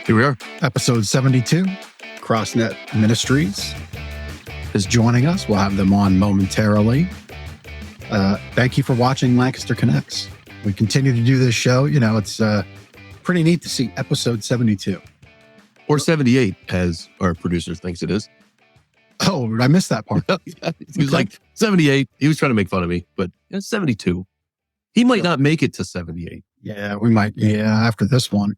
Here we are. Episode 72, CrossNet Ministries is joining us. We'll have them on momentarily. Thank you for watching Lancaster Connects. We continue to do this show. You know, it's pretty neat to see episode 72. Or 78, as our producer thinks it is. Oh, I missed that part. He was like, 78. He was trying to make fun of me, but it's 72. He might not make it to 78. Yeah, we might. Yeah, after this one.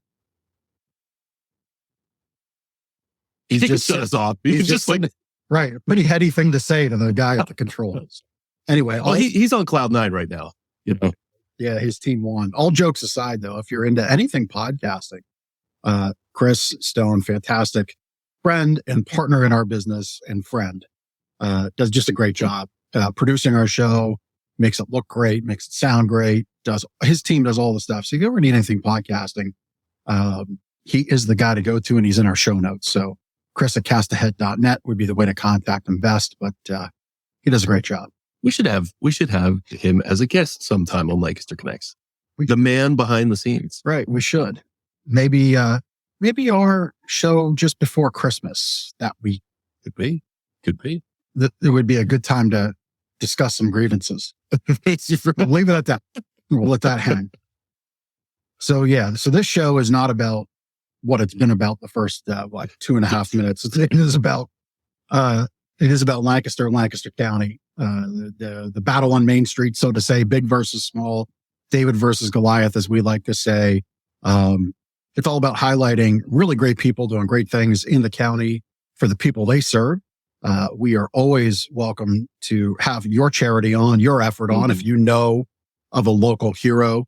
He just shut us off. He's just like... Right. A pretty heady thing to say to the guy at the controls. Anyway. Well, he's on cloud nine right now. You know? Yeah, his team won. All jokes aside, though, if you're into anything podcasting, Chris Stone, fantastic friend and partner in our business and friend, does just a great job producing our show, makes it look great, makes it sound great. His team does all the stuff. So if you ever need anything podcasting, he is the guy to go to, and he's in our show notes. So Chris at castahead.net would be the way to contact him best, but he does a great job. We should have him as a guest sometime on Lancaster Connects. The man behind the scenes. Right, we should. Maybe our show just before Christmas that week. Could be. It would be a good time to discuss some grievances. Leave it at that. We'll let that hang. So this show is not about what it's been about the first 2.5 minutes. It is about Lancaster County, the battle on Main Street, so to say, big versus small, David versus Goliath, as we like to say. It's all about highlighting really great people doing great things in the county for the people they serve. We are always welcome to have your charity on, your effort on. If you know of a local hero,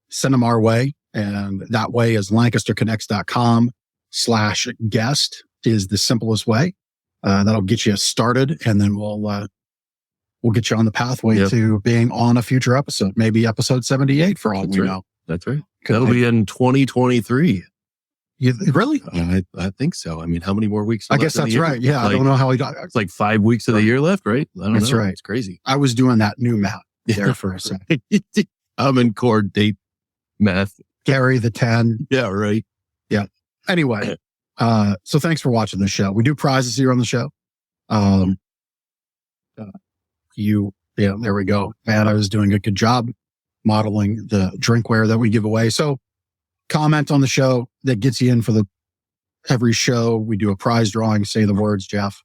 send them our way. And that way is lancasterconnects.com/guest is the simplest way. That'll get you started, and then we'll get you on the pathway to being on a future episode, maybe episode 78 for all we know. That's right. That'll be in 2023. Really? I think so. I mean, how many more weeks? I guess that's right. Yeah, I don't know how he got. It's like 5 weeks of the year left, right? I don't know. That's right. It's crazy. I was doing that new math there for a second. I'm in core date math. Gary the 10. Yeah, right. Yeah. Anyway, so thanks for watching the show. We do prizes here on the show. There we go. Man, I was doing a good job modeling the drinkware that we give away. So comment on the show. That gets you in for every show. We do a prize drawing. Say the words, Jeff.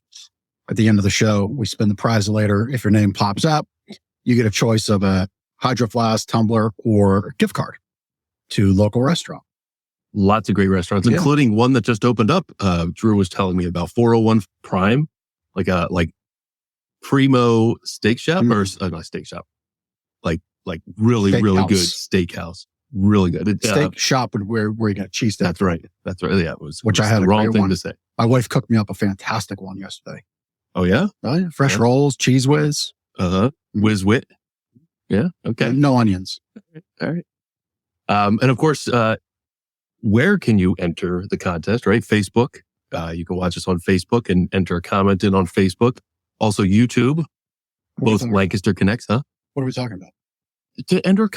At the end of the show, we spin the prize later. If your name pops up, you get a choice of a Hydro Flask, tumbler, or gift card to local restaurant. Lots of great restaurants, including one that just opened up. Drew was telling me about 401 Prime, like Primo steak shop or not steak shop, like really good steakhouse, really good steak shop and where you got cheese. That's right. Yeah, it was I had the wrong thing to say. My wife cooked me up a fantastic one yesterday. Oh yeah, fresh rolls, cheese whiz, whiz wit. Yeah, okay, and no onions. All right. And of course, where can you enter the contest, right? Facebook. You can watch us on Facebook and enter a comment in on Facebook. Also YouTube, both Lancaster Connects, huh? What are we talking about? To enter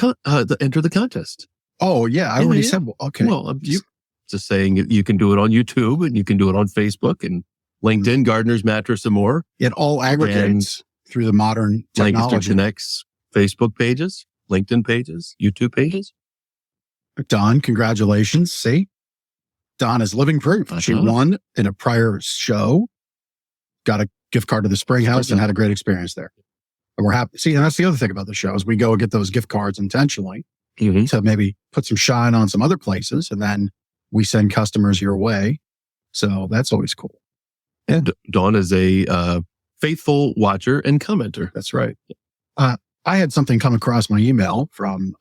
the contest. Oh, yeah. I already said, okay. Well, I'm just saying you can do it on YouTube and you can do it on Facebook and LinkedIn, Gardener's Mattress, and more. It all aggregates through the modern technology. Lancaster Connects Facebook pages, LinkedIn pages, YouTube pages. Dawn, congratulations. See, Dawn is living proof. She won in a prior show, got a gift card to the Spring House, and had a great experience there. And we're happy. See, and that's the other thing about the show is we go get those gift cards intentionally to maybe put some shine on some other places, and then we send customers your way. So that's always cool. And Dawn is a faithful watcher and commenter. That's right. I had something come across my email from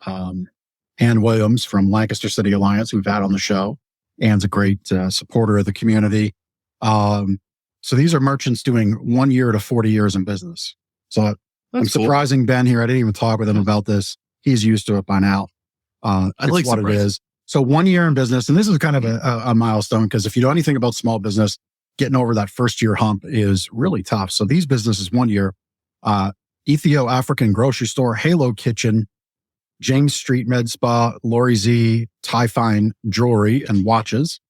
Ann Williams from Lancaster City Alliance, who we've had on the show. Ann's a great supporter of the community. So these are merchants doing 1 year to 40 years in business. So I'm surprising Ben here. I didn't even talk with him about this. He's used to it by now. It's like what it is. So 1 year in business, and this is kind of a milestone because if you know anything about small business, getting over that first year hump is really tough. So these businesses 1 year, Ethio African Grocery Store, Halo Kitchen, James Street Med Spa, Lori Z, Tie Fine Jewelry and Watches,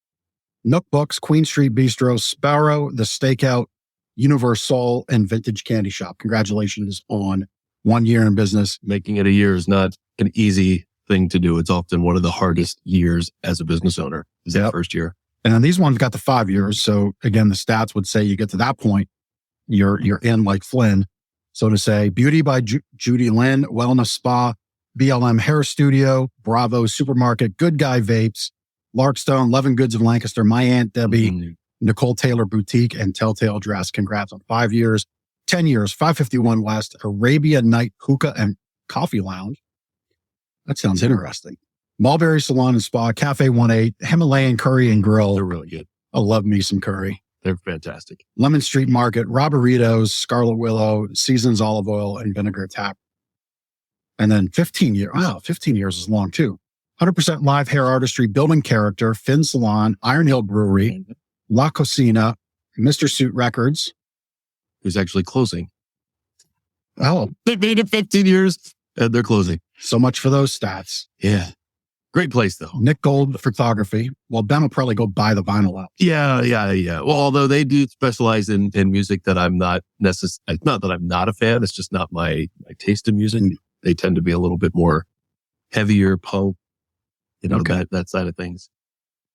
Nook Books, Queen Street Bistro, Sparrow, The Stakeout, Universal, and Vintage Candy Shop. Congratulations on 1 year in business. Making it a year is not an easy thing to do. It's often one of the hardest years as a business owner, is that first year. And then these ones got the 5 years. So again, the stats would say you get to that point, you're in like Flynn. So to say Beauty by Judy Lynn, Wellness Spa, BLM Hair Studio, Bravo Supermarket, Good Guy Vapes, Larkstone, Love and Goods of Lancaster, My Aunt Debbie, Nicole Taylor Boutique, and Telltale Dress. Congrats on 5 years. 10 years, 551 West, Arabia Night Hookah and Coffee Lounge. That sounds interesting. Mulberry Salon and Spa, Cafe 18, Himalayan Curry and Grill. They're really good. I love me some curry. They're fantastic. Lemon Street Market, Robberitos, Scarlet Willow, Seasons Olive Oil, and Vinegar Tap. And then 15 years. Wow, 15 years is long too. 100% live hair artistry, building character, Finn Salon, Iron Hill Brewery, La Cocina, Mr. Suit Records. Who's actually closing. Oh, They made it 15 years and they're closing. so much for those stats. Yeah. Great place though. Nick Gold Photography. Well, Ben will probably go buy the vinyl out. Yeah. Well, although they do specialize in music that I'm not it's not that I'm not a fan. It's just not my taste in music. They tend to be a little bit more heavier punk, that side of things.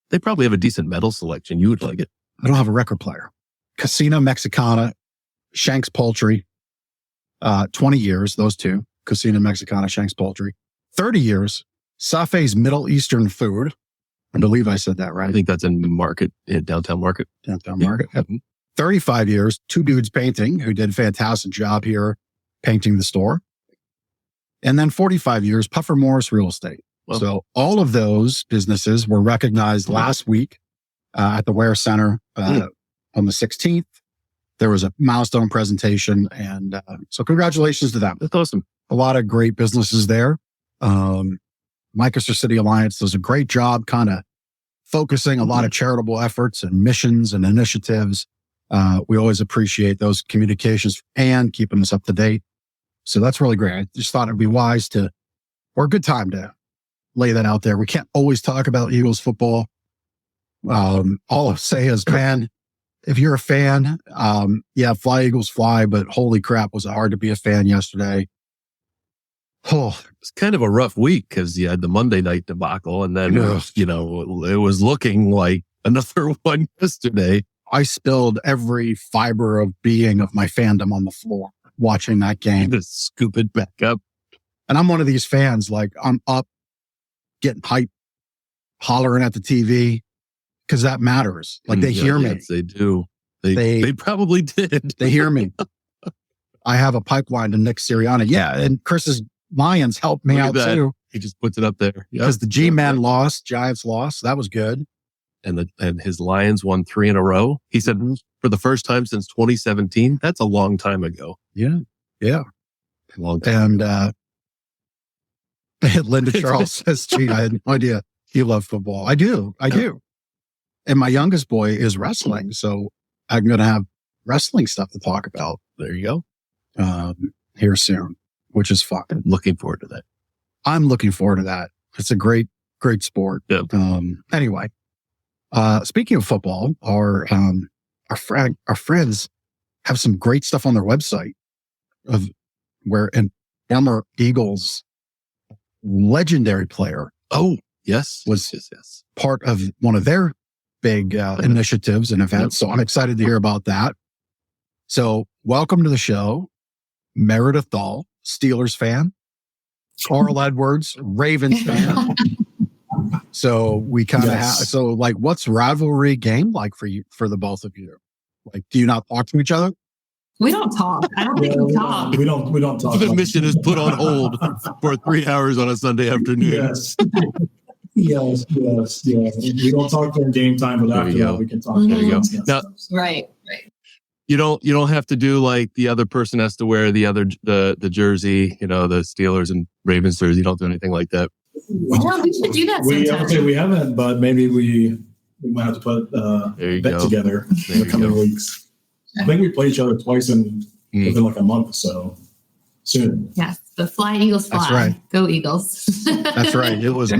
They probably have a decent metal selection. You would like it. I don't have a record player. Casino Mexicana, Shanks Poultry, 20 years, those two. Casino Mexicana, Shanks Poultry. 30 years, Safe's Middle Eastern Food. I believe I said that right. I think that's in Downtown Market. Downtown Market. Yep. 35 years, Two Dudes Painting, who did a fantastic job here painting the store. And then 45 years, Puffer Morris Real Estate. Well, so all of those businesses were recognized last week at the Ware Center on the 16th. There was a milestone presentation. And so congratulations to them. That's awesome. A lot of great businesses there. Lancaster City Alliance does a great job kind of focusing a lot of charitable efforts and missions and initiatives. We always appreciate those communications and keeping us up to date. So that's really great. I just thought it'd be wise or a good time to lay that out there. We can't always talk about Eagles football. All I'll say is, man, if you're a fan, fly Eagles fly, but holy crap, was it hard to be a fan yesterday. Oh, it's kind of a rough week because you had the Monday night debacle and then, it was looking like another one yesterday. I spilled every fiber of being of my fandom on the floor watching that game. Just scoop it back up. And I'm one of these fans, like I'm up, getting hyped, hollering at the TV because that matters. Like they hear me. Yes, they do. They probably did. They hear me. I have a pipeline to Nick Sirianni. Yeah. And Chris's Lions helped me out too. He just puts it up there. Because the G-Man lost, Giants lost. So that was good. And his Lions won 3 in a row. He said for the first time since 2017. That's a long time ago. Yeah. Yeah. A long time. And Linda Charles says, gee, I had no idea you love football. I do. And my youngest boy is wrestling. So I'm going to have wrestling stuff to talk about. There you go. Here soon, which is fun. Looking forward to that. I'm looking forward to that. It's a great sport. Yeah. Anyway, speaking of football, our friends have some great stuff on their website of where an former Eagles legendary player. Oh, yes. Was part of one of their big initiatives and events. So I'm excited to hear about that. So welcome to the show, Meredith Dahl, Steelers fan, Carl Edwards, Ravens fan. So we kind of have, what's rivalry game like for the both of you? Like, do you not talk to each other? We don't talk. I don't think we talk. We don't talk. The mission is put on hold for 3 hours on a Sunday afternoon. Yes. Yes. We don't talk during game time, but after that we can talk. There you go. Now, Right. You don't have to do like the other person has to wear the jersey, the Steelers and Ravens jersey. You don't do anything like that. Yeah, we should do that sometime. We haven't, but maybe we might have to put a bet together in the coming weeks. I think we play each other twice within like a month or so soon. Yes. But fly, Eagles, fly. That's right. Go Eagles. That's right. It was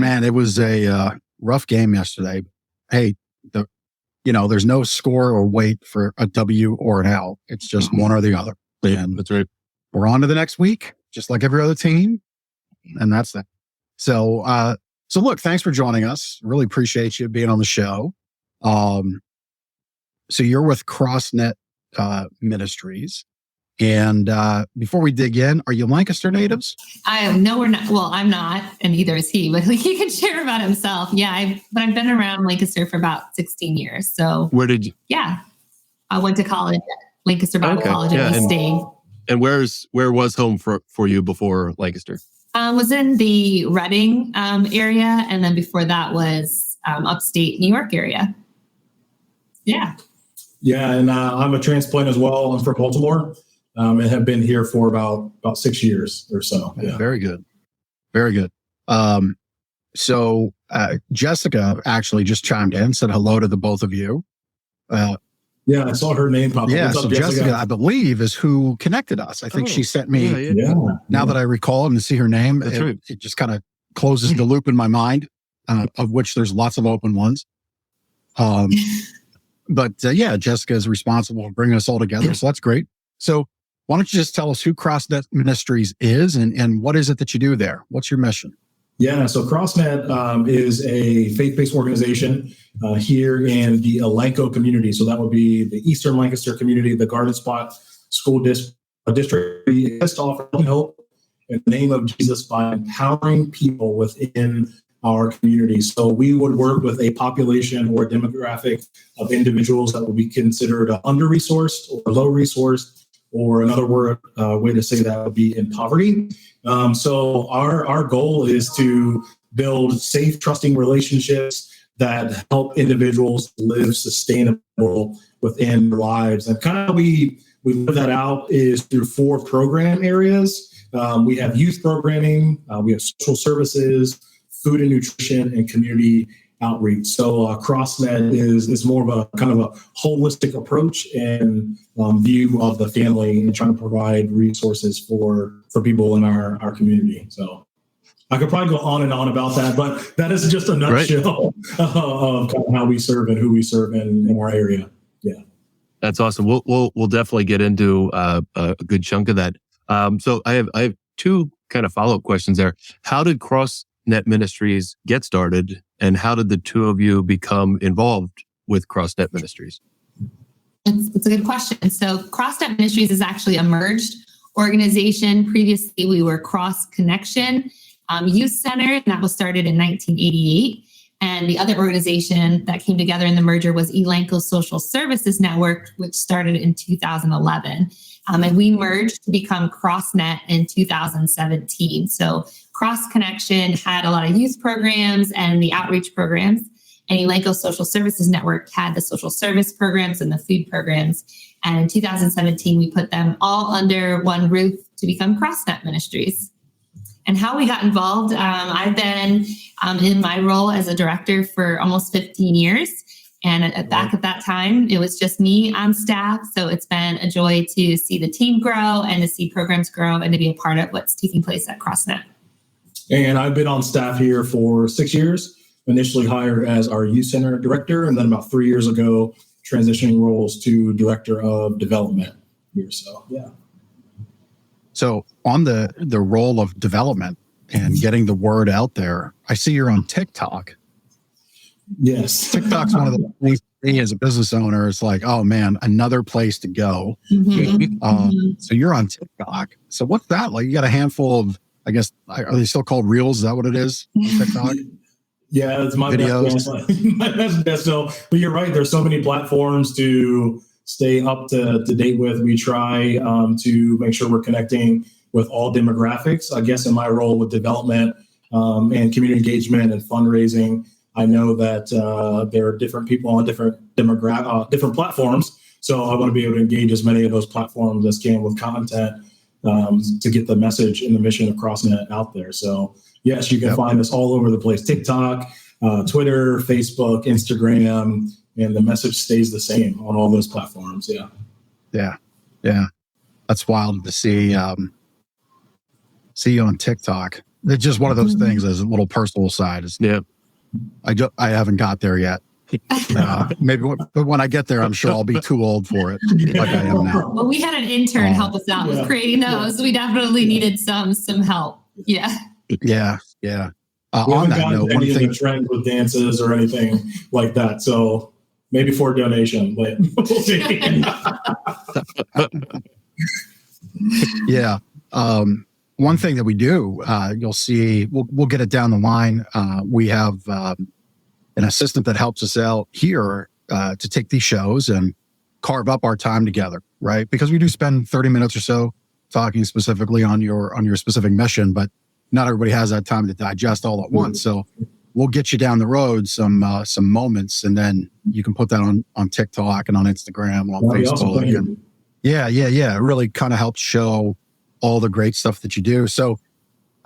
a rough game yesterday. Hey, there's no score or wait for a W or an L. It's just one or the other. And That's right. we're on to the next week, just like every other team. And that's that. So look, thanks for joining us. Really appreciate you being on the show. So you're with CrossNet Ministries. And before we dig in, are you Lancaster natives? No, we're not. Well, I'm not, and neither is he, but he can share about himself. Yeah, but I've been around Lancaster for about 16 years. So Where did you? Yeah, I went to college at Lancaster Bible College and we stayed. And where was home for you before Lancaster? Was in the Reading area, and then before that was upstate New York area. Yeah. Yeah, and I'm a transplant as well. I'm from Baltimore. And have been here for about 6 years or so. Yeah. Very good. Very good. So Jessica actually just chimed in, said hello to the both of you. Yeah, I saw her name pop up. Yeah, What's so up, Jessica, I believe, is who connected us. I think she sent me, now that I recall and see her name, it just kind of closes the loop in my mind, of which there's lots of open ones. But Jessica is responsible for bringing us all together. So that's great. So why don't you just tell us who CrossNet Ministries is and what is it that you do there? What's your mission? Yeah, so CrossNet is a faith-based organization here in the ELANCO community. So that would be the Easter Lancaster community, the Garden Spot School District. We exist to offer hope in the name of Jesus by empowering people within our community. So we would work with a population or demographic of individuals that would be considered under-resourced or low-resourced, or another way to say that would be in poverty. So our goal is to build safe, trusting relationships that help individuals live sustainable within their lives. And kind of how we live that out is through 4 program areas. We have youth programming, we have social services, food and nutrition, and community outreach. So CrossNet is more of a kind of a holistic approach and view of the family and trying to provide resources for people in our community. So I could probably go on and on about that, but that is just a nutshell of kind of how we serve and who we serve in our area. Yeah, that's awesome. We'll definitely get into a good chunk of that. So I have 2 kind of follow-up questions there. How did CrossNet Ministries get started, and how did the 2 of you become involved with CrossNet Ministries? It's a good question. So CrossNet Ministries is actually a merged organization. Previously, we were Cross Connection Youth Center, and that was started in 1988. And the other organization that came together in the merger was ELANCO Social Services Network, which started in 2011. And we merged to become CrossNet in 2017. So Cross Connection had a lot of youth programs and the outreach programs, and ELANCO Social Services Network had the social service programs and the food programs. And in 2017, we put them all under one roof to become CrossNet Ministries. And how we got involved, I've been in my role as a director for almost 15 years. And back at that time, it was just me on staff. So it's been a joy to see the team grow and to see programs grow and to be a part of what's taking place at CrossNet. And I've been on staff here for 6 years, initially hired as our youth center director, and then about 3 years ago, transitioning roles to director of development here. So, yeah. So on the role of development and getting the word out there, I see you're on TikTok. Yes. TikTok's one of the things for me as a business owner. It's like, oh man, another place to go. So you're on TikTok. So what's that like? You got a handful of, I guess, are they still called Reels? Is that what it is on TikTok? Yeah, it's my videos. Best guess. So, but you're right. There's so many platforms to stay up to date with. We try to make sure we're connecting with all demographics. I guess in my role with development and community engagement and fundraising, I know that there are different people on different different platforms. So I want to be able to engage as many of those platforms as can with content to get the message and the mission of CrossNet out there. So yes, you can find us all over the place: TikTok, Twitter, Facebook, Instagram, and the message stays the same on all those platforms. Yeah. That's wild to see. see you on TikTok. It's just one of those things as a little personal side. Yeah. I haven't got there yet. Maybe but when I get there, I'm sure I'll be too old for it, like I am now. Well, we had an intern help us out with creating those. We definitely needed some help. Yeah. Yeah. On that note, any of the trends with dances or anything like that. So maybe for a donation, but we'll see. Yeah. One thing that we do, you'll see, we'll get it down the line. We have an assistant that helps us out here to take these shows and carve up our time together, right? Because we do spend 30 minutes or so talking specifically on your specific mission, but not everybody has that time to digest all at once. So we'll get you down the road some moments, and then you can put that on TikTok and on Instagram, on Facebook. Awesome. Yeah. It really kind of helps show all the great stuff that you do. So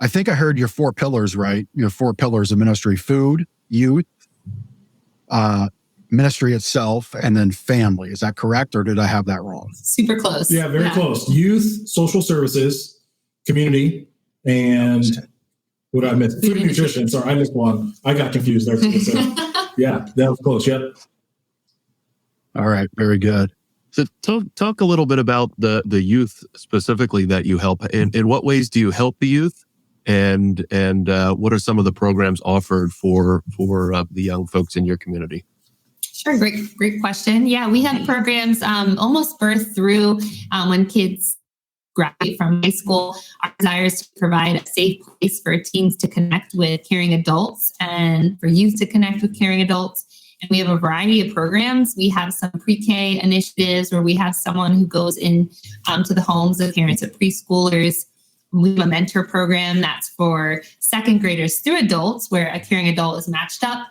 I think I heard your 4 pillars, right? Your 4 pillars of ministry: food, youth, ministry itself, and then family. Is that correct, or did I have that wrong? Super close. Yeah, very close. Youth, social services, community, and what did I miss? Food and nutrition. Sorry, I missed one. I got confused there. Yeah, that was close. Yep. All right, very good. So talk a little bit about the youth specifically that you help. In what ways do you help the youth, and what are some of the programs offered for the young folks in your community? Sure, great question. Yeah, we have programs almost birth through when kids graduate from high school. Our desire is to provide a safe place for teens to connect with caring adults and for youth to connect with caring adults. And we have a variety of programs. We have some pre-K initiatives where we have someone who goes in to the homes of parents of preschoolers. We have a mentor program that's for second graders through adults, where a caring adult is matched up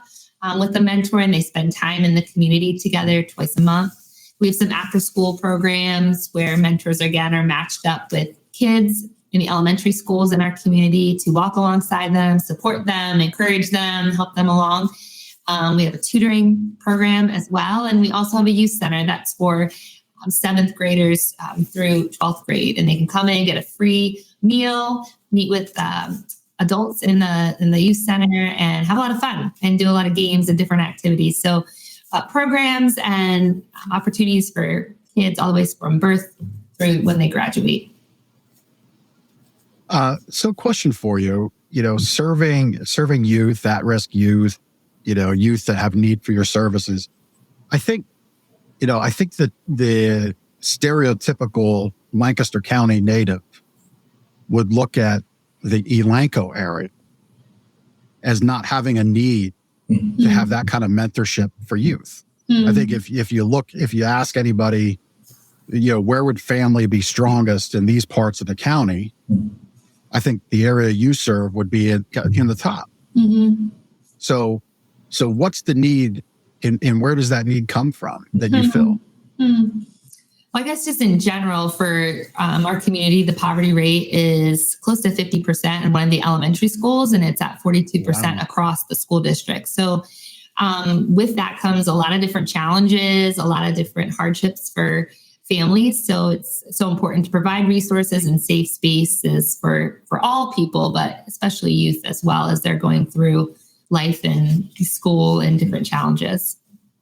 with a mentor and they spend time in the community together twice a month. We have some after-school programs where mentors, again, are matched up with kids in the elementary schools in our community to walk alongside them, support them, encourage them, help them along. We have a tutoring program as well. And we also have a youth center that's for 7th graders through 12th grade. And they can come in, get a free meal, meet with adults in the youth center, and have a lot of fun and do a lot of games and different activities. So programs and opportunities for kids all the way from birth through when they graduate. So question for you, serving youth, at-risk youth, youth that have need for your services. I think that the stereotypical Lancaster County native would look at the ELANCO area as not having a need to have that kind of mentorship for youth. I think if you ask anybody, where would family be strongest in these parts of the county, I think the area you serve would be in the top. Mm-hmm. So what's the need and where does that need come from that you feel? Mm-hmm. Well, I guess just in general for our community, the poverty rate is close to 50% in one of the elementary schools, and it's at 42% across the school district. So with that comes a lot of different challenges, a lot of different hardships for families. So it's so important to provide resources and safe spaces for all people, but especially youth as well as they're going through life and school and different challenges.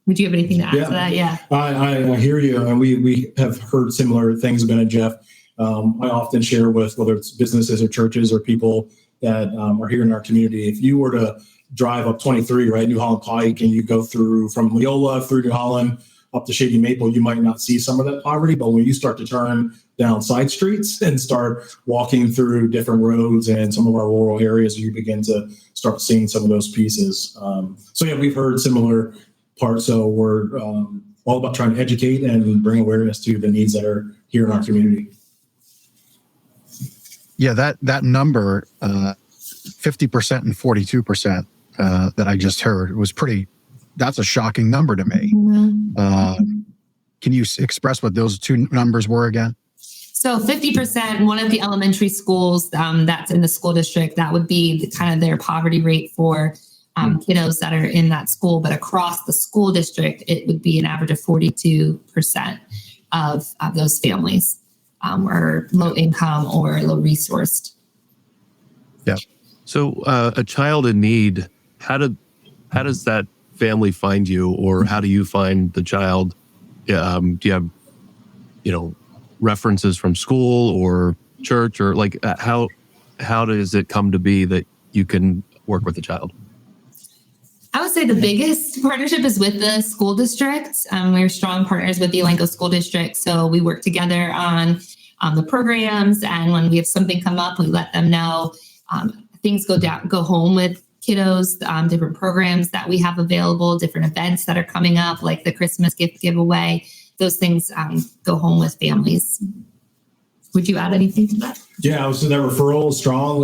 Would you have anything to add to that? Yeah. I hear you. And we have heard similar things, Ben and Jeff. I often share with whether it's businesses or churches or people that are here in our community. If you were to drive up 23, right, New Holland Pike, and you go through from Leola through New Holland up to Shady Maple, you might not see some of that poverty. But when you start to turn down side streets and start walking through different roads and some of our rural areas, you begin to start seeing some of those pieces. We've heard similar parts. So we're all about trying to educate and bring awareness to the needs that are here in our community. Yeah, that number, 50% and 42% that I just heard was that's a shocking number to me. Mm-hmm. Can you express what those two numbers were again? So 50%, one of the elementary schools that's in the school district, that would be their poverty rate for kiddos that are in that school. But across the school district, it would be an average of 42% of those families are low income or low resourced. Yeah. So a child in need, how does that family find you, or how do you find the child? Do you have, references from school or church, or like how does it come to be that you can work with the child? I would say the biggest partnership is with the school district. We're strong partners with the ELANCO school district. So we work together on the programs. And when we have something come up, we let them know. Things go home with kiddos, different programs that we have available, different events that are coming up, like the Christmas gift giveaway. Those things go home with families. Would you add anything to that? Yeah, I would say that referral is strong.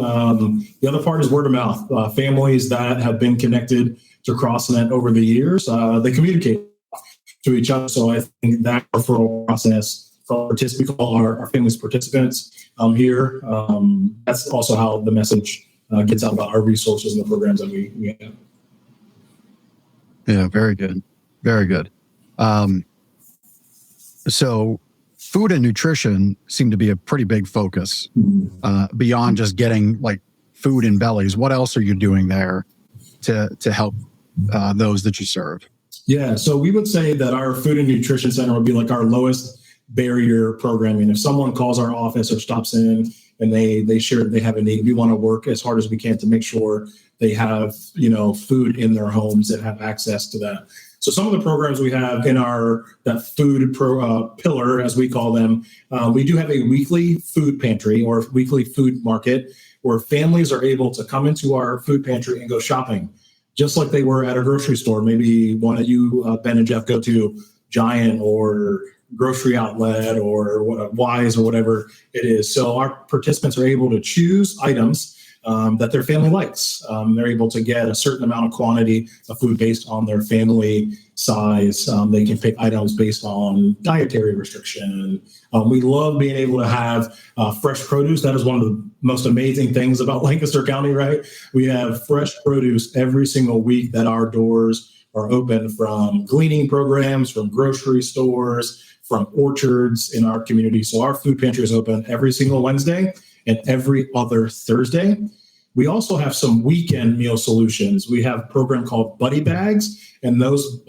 The other part is word of mouth. Families that have been connected to CrossNet over the years, they communicate to each other. So I think that referral process, we call our families participants here. That's also how the message gets out about our resources and the programs that we have. Yeah, very good. Very good. So food and nutrition seem to be a pretty big focus beyond just getting like food in bellies. What else are you doing there to help those that you serve? Yeah, so we would say that our food and nutrition center would be like our lowest barrier programming. If someone calls our office or stops in and they share they have a need, we want to work as hard as we can to make sure they have food in their homes and have access to that. So some of the programs we have in that food pillar, as we call them, we do have a weekly food pantry or weekly food market where families are able to come into our food pantry and go shopping, just like they were at a grocery store. Maybe one of you, Ben and Jeff, go to Giant or Grocery Outlet or Wise or whatever it is. So our participants are able to choose items that their family likes. They're able to get a certain amount of quantity of food based on their family size. They can pick items based on dietary restriction. We love being able to have fresh produce. That is one of the most amazing things about Lancaster County, right? We have fresh produce every single week that our doors are open, from gleaning programs, from grocery stores, from orchards in our community. So our food pantry is open every single Wednesday and every other Thursday. We also have some weekend meal solutions. We have a program called Buddy Bags, and those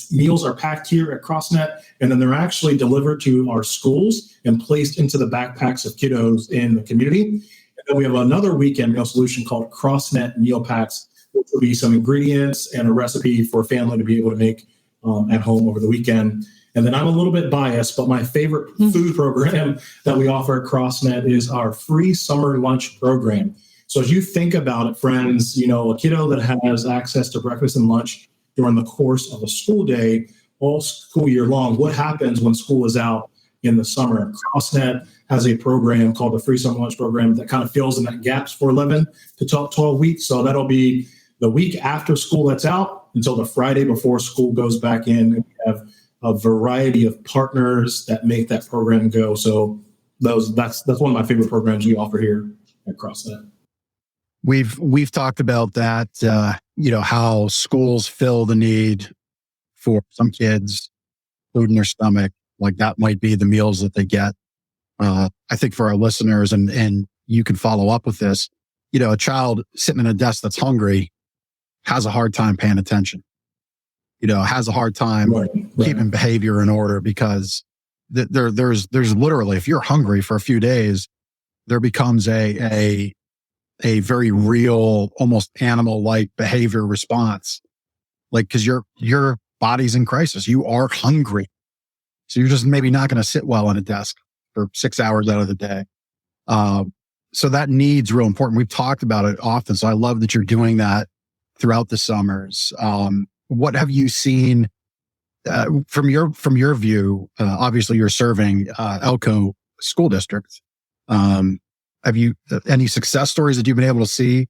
meals are packed here at CrossNet, and then they're actually delivered to our schools and placed into the backpacks of kiddos in the community. And then we have another weekend meal solution called CrossNet Meal Packs, which will be some ingredients and a recipe for a family to be able to make at home over the weekend. And then I'm a little bit biased, but my favorite food program that we offer at CrossNet is our free summer lunch program. So as you think about it, friends, a kiddo that has access to breakfast and lunch during the course of a school day, all school year long, what happens when school is out in the summer? CrossNet has a program called the free summer lunch program that kind of fills in that gaps for 11 to 12 weeks. So that'll be the week after school that's out until the Friday before school goes back in. And we have a variety of partners that make that program go. So that's one of my favorite programs we offer here at CrossNet. We've talked about that, how schools fill the need for some kids, food in their stomach, like that might be the meals that they get. I think for our listeners, and you can follow up with this, a child sitting at a desk that's hungry has a hard time paying attention, has a hard time keeping behavior in order, because there's literally, if you're hungry for a few days, there becomes a very real, almost animal-like behavior response. Like, cause your body's in crisis. You are hungry. So you're just maybe not going to sit well on a desk for 6 hours out of the day. So that need's real important. We've talked about it often. So I love that you're doing that throughout the summers. What have you seen from your view? Obviously you're serving ELANCO school district. Have you any success stories that you've been able to see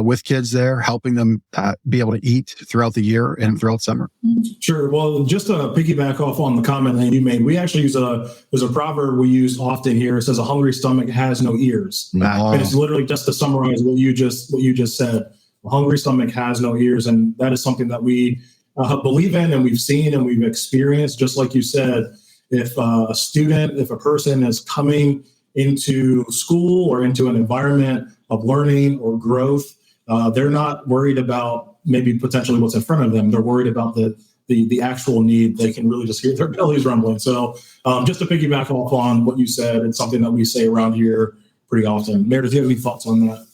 with kids there, helping them be able to eat throughout the year and throughout summer? Sure. Well, just to piggyback off on the comment that you made, we actually use there's a proverb we use often here. It says, "A hungry stomach has no ears." And it's literally just to summarize what you just said. A hungry stomach has no ears, and that is something that we believe in, and we've seen and we've experienced. Just like you said, if a person is coming into school or into an environment of learning or growth, they're not worried about maybe potentially what's in front of them. They're worried about the actual need. They can really just hear their bellies rumbling. So just to piggyback off on what you said, it's something that we say around here pretty often. Meredith, do you have any thoughts on that?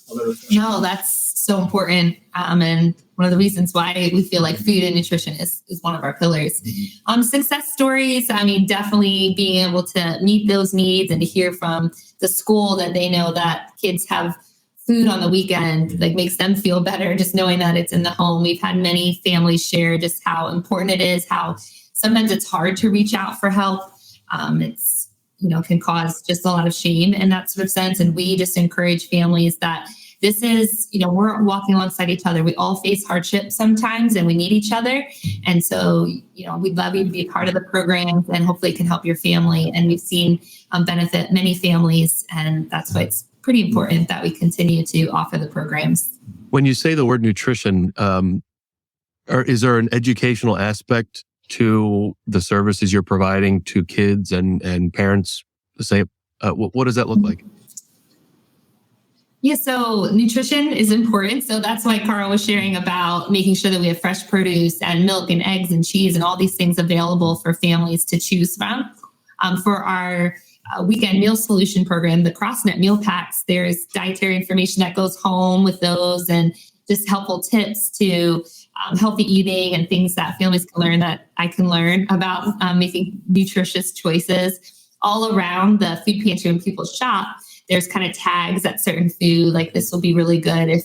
No, that's so important. And one of the reasons why we feel like food and nutrition is one of our pillars. Success stories, I mean, definitely being able to meet those needs and to hear from the school that they know that kids have food on the weekend, like makes them feel better, just knowing that it's in the home. We've had many families share just how important it is, how sometimes it's hard to reach out for help. It's, can cause just a lot of shame in that sort of sense. And we just encourage families that this is, we're walking alongside each other. We all face hardship sometimes and we need each other. And so, we'd love you to be a part of the program and hopefully it can help your family. And we've seen benefit many families. And that's why it's pretty important that we continue to offer the programs. When you say the word nutrition, is there an educational aspect to the services you're providing to kids and parents? The same. What does that look like? Yeah, so nutrition is important. So that's why Carl was sharing about making sure that we have fresh produce and milk and eggs and cheese and all these things available for families to choose from. For our weekend meal solution program, the CrossNet meal packs, there's dietary information that goes home with those and just helpful tips to healthy eating and things that families can learn that I can learn about making nutritious choices. All around the food pantry when people shop, there's kind of tags at certain food, like this will be really good if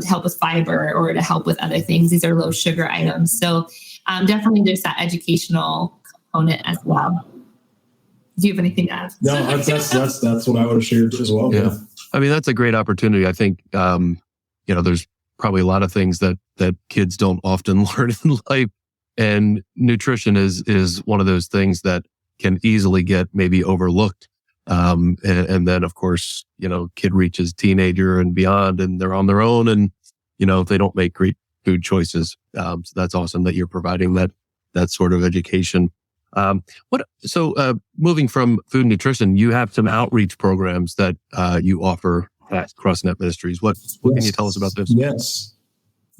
to help with fiber or to help with other things. These are low sugar items. So definitely there's that educational component as well. Do you have anything to add? No, that's what I would have shared as well. Yeah. I mean, that's a great opportunity. I think, there's probably a lot of things that kids don't often learn in life. And nutrition is one of those things that can easily get maybe overlooked. And then of course, kid reaches teenager and beyond and they're on their own and, they don't make great food choices. So that's awesome that you're providing that sort of education. Moving from food and nutrition, you have some outreach programs that you offer at CrossNet Ministries. What can you tell us about this?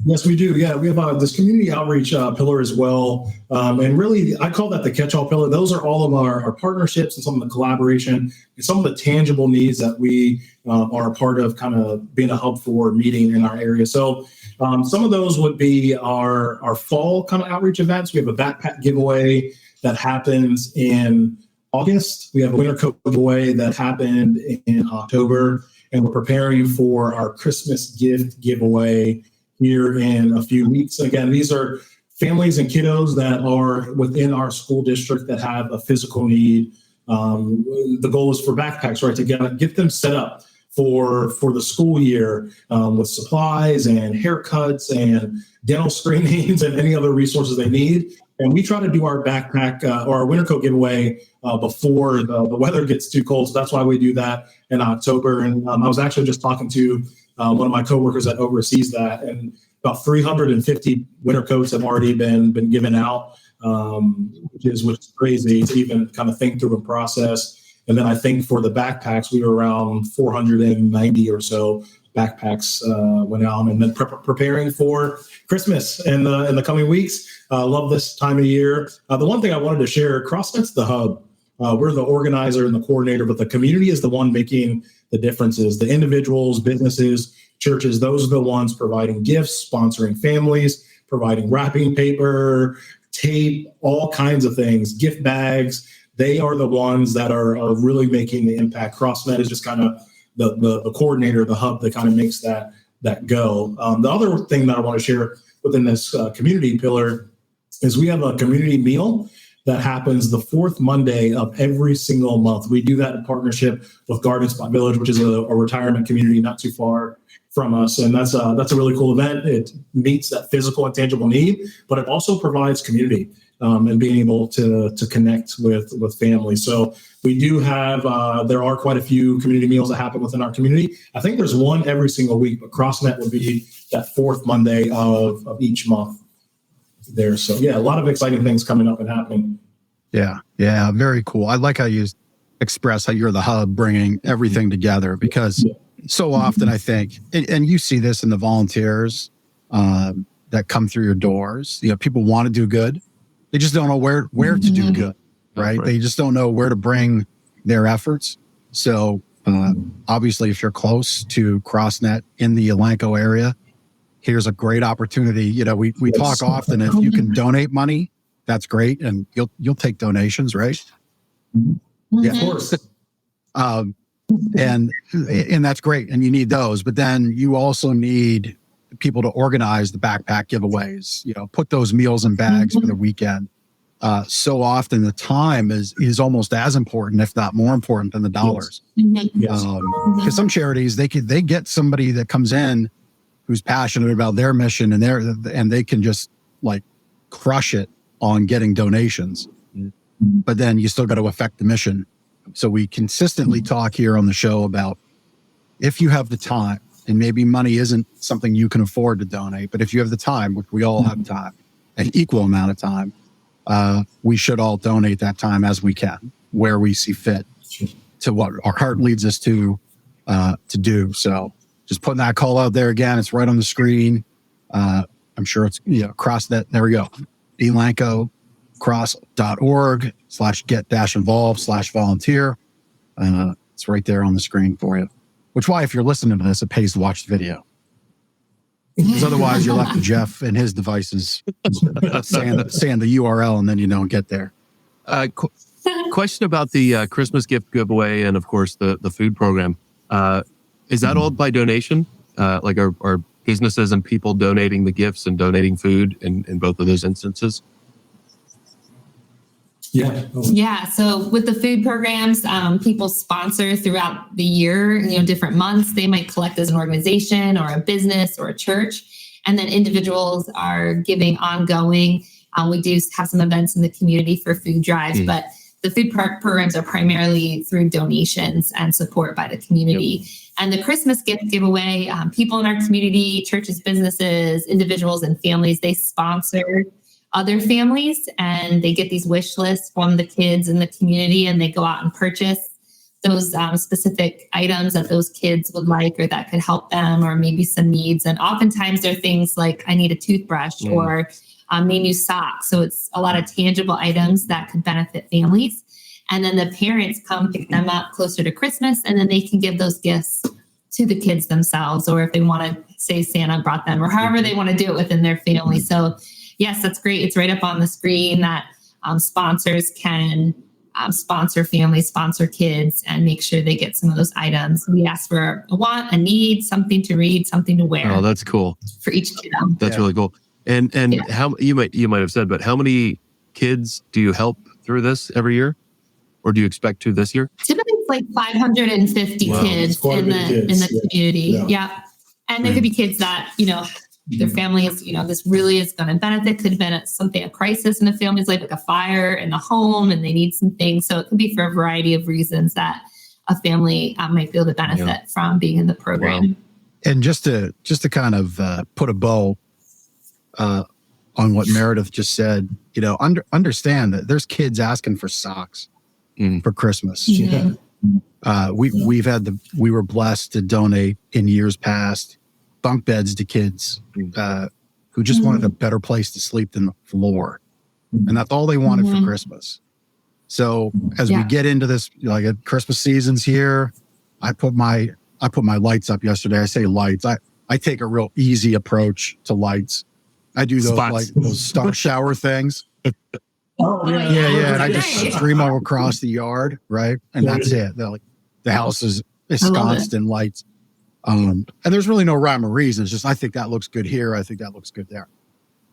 Yes, we do. Yeah, we have this community outreach pillar as well. And really, I call that the catch-all pillar. Those are all of our partnerships and some of the collaboration and some of the tangible needs that we are a part of kind of being a hub for meeting in our area. So some of those would be our fall kind of outreach events. We have a backpack giveaway that happens in August. We have a winter coat giveaway that happened in October. And we're preparing for our Christmas gift giveaway here in a few weeks. Again, these are families and kiddos that are within our school district that have a physical need. The goal is for backpacks, right, to get them set up for the school year with supplies and haircuts and dental screenings and any other resources they need. And we try to do our backpack or our winter coat giveaway before the weather gets too cold. So that's why we do that in October. And I was actually just talking to one of my coworkers that oversees that, and about 350 winter coats have already been given out, which is crazy to even kind of think through and process. And then I think for the backpacks, we were around 490 or so backpacks went out, and then preparing for Christmas in the coming weeks. Love this time of year. The one thing I wanted to share, CrossNet's the hub. We're the organizer and the coordinator, but the community is the one making the differences. The individuals, businesses, churches, those are the ones providing gifts, sponsoring families, providing wrapping paper, tape, all kinds of things, gift bags. They are the ones that are really making the impact. CrossNet is just kind of the coordinator, the hub that kind of makes that go. The other thing that I want to share within this community pillar is we have a community meal that happens the fourth Monday of every single month. We do that in partnership with Garden Spot Village, which is a retirement community not too far from us. And that's a really cool event. It meets that physical and tangible need, but it also provides community and being able to connect with families. So we do have, there are quite a few community meals that happen within our community. I think there's one every single week, but CrossNet would be that fourth Monday of each month there. So yeah, a lot of exciting things coming up and happening. Yeah. Very cool. I like how you express how you're the hub bringing everything together, because so often I think, and you see this in the volunteers that come through your doors, people want to do good. They just don't know where to do good, right? They just don't know where to bring their efforts. So obviously, if you're close to CrossNet in the ELANCO area, here's a great opportunity. We talk often, if you can donate money, that's great. And you'll take donations, right? Yeah, of course. And that's great. And you need those, but then you also need people to organize the backpack giveaways, put those meals in bags for the weekend. So often the time is almost as important, if not more important, than the dollars. Because some charities, they get somebody that comes in who's passionate about their mission, and they can just like crush it on getting donations. But then you still got to affect the mission. So we consistently talk here on the show about, if you have the time, and maybe money isn't something you can afford to donate, but if you have the time, which we all have time, an equal amount of time, we should all donate that time as we can, where we see fit, to what our heart leads us to do. So just putting that call out there again. It's right on the screen. I'm sure it's CrossNet. There we go. ELANCO.org/get-involved/volunteer. It's right there on the screen for you. Which why, if you're listening to this, it pays to watch the video. Because otherwise you're left to Jeff and his devices saying the URL, and then you don't get there. Question about the Christmas gift giveaway and, of course, the food program. Is that all by donation? Like are businesses and people donating the gifts and donating food in both of those instances? Yeah. So with the food programs, people sponsor throughout the year, different months. They might collect as an organization or a business or a church. And then individuals are giving ongoing. We do have some events in the community for food drives, but the food programs are primarily through donations and support by the community. Yep. And the Christmas gift giveaway, people in our community, churches, businesses, individuals, and families, they sponsor other families, and they get these wish lists from the kids in the community, and they go out and purchase those specific items that those kids would like or that could help them, or maybe some needs. And oftentimes they're things like, I need a toothbrush or need new socks. So it's a lot of tangible items that could benefit families. And then the parents come pick them up closer to Christmas, and then they can give those gifts to the kids themselves, or if they want to say Santa brought them, or however they want to do it within their family. So yes, that's great. It's right up on the screen that sponsors can sponsor families, sponsor kids, and make sure they get some of those items. We ask for a want, a need, something to read, something to wear. Oh, that's cool. For each kid. That's really cool. And how you might have said, but how many kids do you help through this every year? Or do you expect to this year? Typically it's like 550 kids in the community. Yeah. And there could be kids that, their family is, this really is going to benefit. Could have been a crisis in the family's life, like a fire in the home, and they need some things. So it could be for a variety of reasons that a family might be able to benefit from being in the program. Wow. And just to kind of put a bow on what Meredith just said, understand that there's kids asking for socks for Christmas. Mm-hmm. We were blessed to donate in years past bunk beds to kids who just wanted a better place to sleep than the floor. And that's all they wanted for Christmas. So as we get into this, like Christmas season's here, I put my lights up yesterday. I say lights. I take a real easy approach to lights. I do those star shower things. Yeah. And I just stream all across the yard, right? And that's it. The house is ensconced in lights. And there's really no rhyme or reason. It's just, I think that looks good here. I think that looks good there.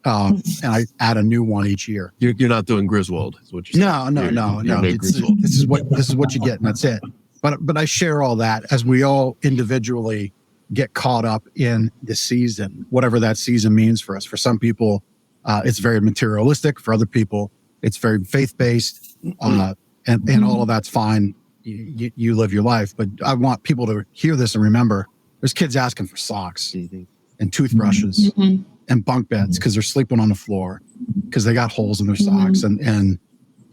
And I add a new one each year. You're not doing Griswold, is what you're saying. No. This is what you get, and that's it. But I share all that as we all individually get caught up in the season, whatever that season means for us. For some people, it's very materialistic. For other people, it's very faith-based, and all of that's fine. You live your life. But I want people to hear this and remember, there's kids asking for socks and toothbrushes and bunk beds because they're sleeping on the floor because they got holes in their socks. And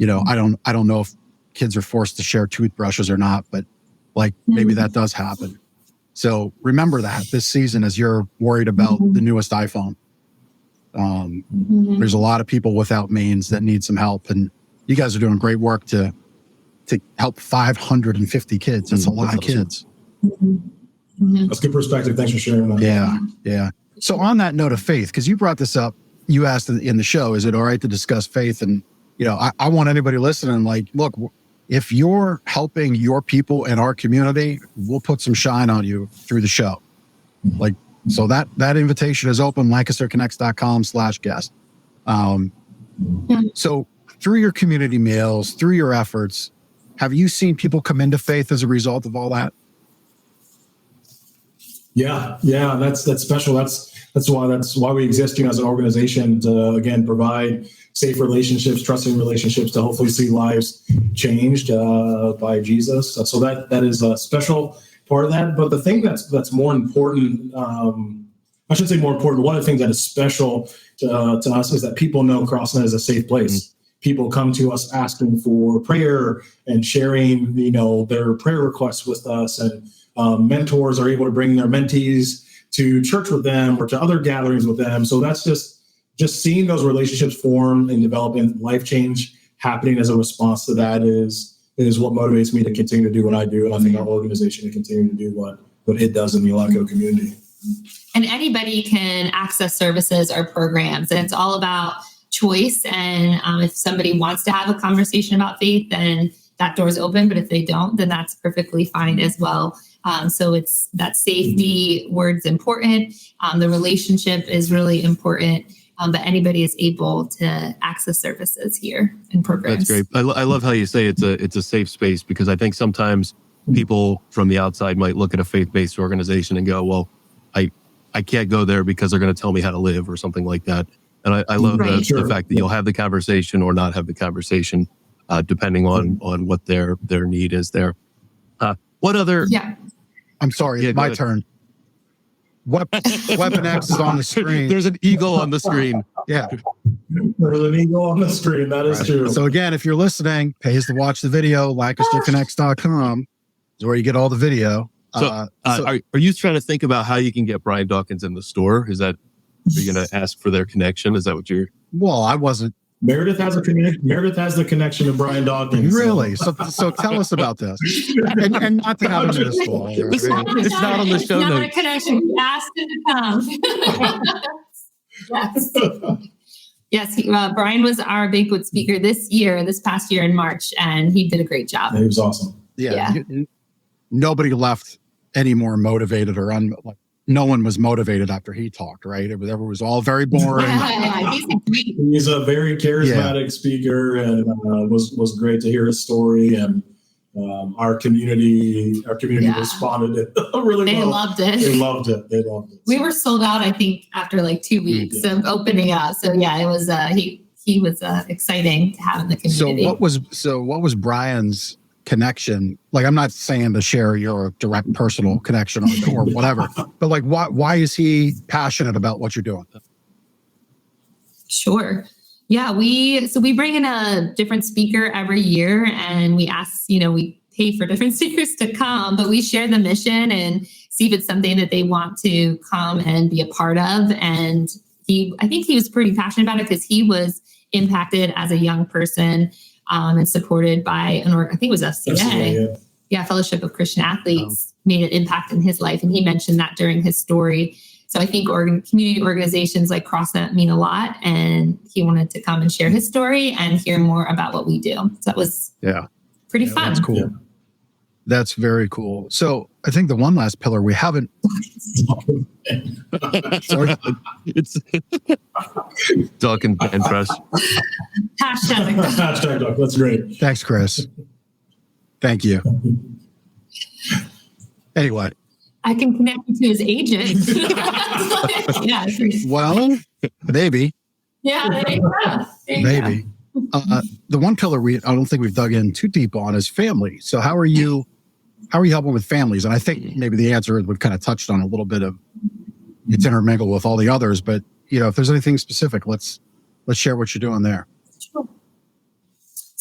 I don't know if kids are forced to share toothbrushes or not, but like maybe that does happen. So remember that this season as you're worried about the newest iPhone. There's a lot of people without means that need some help, and you guys are doing great work to help 550 kids. That's a lot of kids. That's good perspective. Thanks for sharing that. Yeah. So on that note of faith, because you brought this up, you asked in the show, is it all right to discuss faith? And, I want anybody listening, like, look, if you're helping your people in our community, we'll put some shine on you through the show. Like, so that invitation is open, LancasterConnects.com/guest. So through your community meals, through your efforts, have you seen people come into faith as a result of all that? Yeah, that's special. That's why we exist as an organization to, again, provide safe relationships, trusting relationships to hopefully see lives changed by Jesus. So that is a special part of that. But the thing that's more important, I should say more important, one of the things that is special to us is that people know CrossNet is a safe place. People come to us asking for prayer and sharing, their prayer requests with us, and mentors are able to bring their mentees to church with them or to other gatherings with them. So that's just seeing those relationships form and develop and life change happening as a response to that is what motivates me to continue to do what I do. And I think our organization to continue to do what it does in the ELANCO community. And anybody can access services or programs, and it's all about choice. And if somebody wants to have a conversation about faith, then that door's open. But if they don't, then that's perfectly fine as well. So it's that safety word's important. The relationship is really important. But anybody is able to access services here and programs. That's great. I love how you say it's a safe space, because I think sometimes people from the outside might look at a faith-based organization and go, well, I can't go there because they're going to tell me how to live or something like that. And I love the fact that you'll have the conversation or not have the conversation, depending on what their need is there. What other? Yeah. I'm sorry, my turn. Weapon X is on the screen. There's an eagle on the screen. Yeah. There's an eagle on the screen. That is true. So again, if you're listening, pays to watch the video, LancasterConnects.com is where you get all the video. Are you trying to think about how you can get Brian Dawkins in the store? Are you going to ask for their connection? Is that what you're? Well, I wasn't. Meredith has a connection. Meredith has the connection to Brian Dawkins. Really? So tell us about this. And not to have him in the store. It's not on the show Not notes. a connection. We asked him to come. Yes. Brian was our banquet speaker this past year in March, and he did a great job. He was awesome. Yeah. Nobody left any more motivated or no one was motivated after he talked, right? It was all very boring. He's a very charismatic speaker, and was great to hear his story. And our community responded really well. They loved it. They loved it. We were sold out, I think, after like 2 weeks of opening up. So yeah, it was he was exciting to have in the community. So what was Brian's connection? Like, I'm not saying to share your direct personal connection or whatever, but like, why is he passionate about what you're doing? Sure. Yeah, we bring in a different speaker every year, and we ask, we pay for different speakers to come, but we share the mission and see if it's something that they want to come and be a part of. And I think he was pretty passionate about it because he was impacted as a young person and supported by I think it was FCA. Yeah, Fellowship of Christian Athletes made an impact in his life. And he mentioned that during his story. So I think community organizations like CrossNet mean a lot. And he wanted to come and share his story and hear more about what we do. So that was pretty fun. That's cool. Yeah. That's very cool. So I think the one last pillar we haven't. It's Dawkins and Press. Hashtag Doc. That's great. Thanks, Chris. Thank you. Anyway. I can connect you to his agent. Yeah. Well, maybe. Yeah. Maybe. The one pillar I don't think we've dug in too deep on is family. So how are you helping with families? And I think maybe the answer we've kind of touched on a little bit of it's intermingled with all the others, but if there's anything specific, let's share what you're doing there. Sure.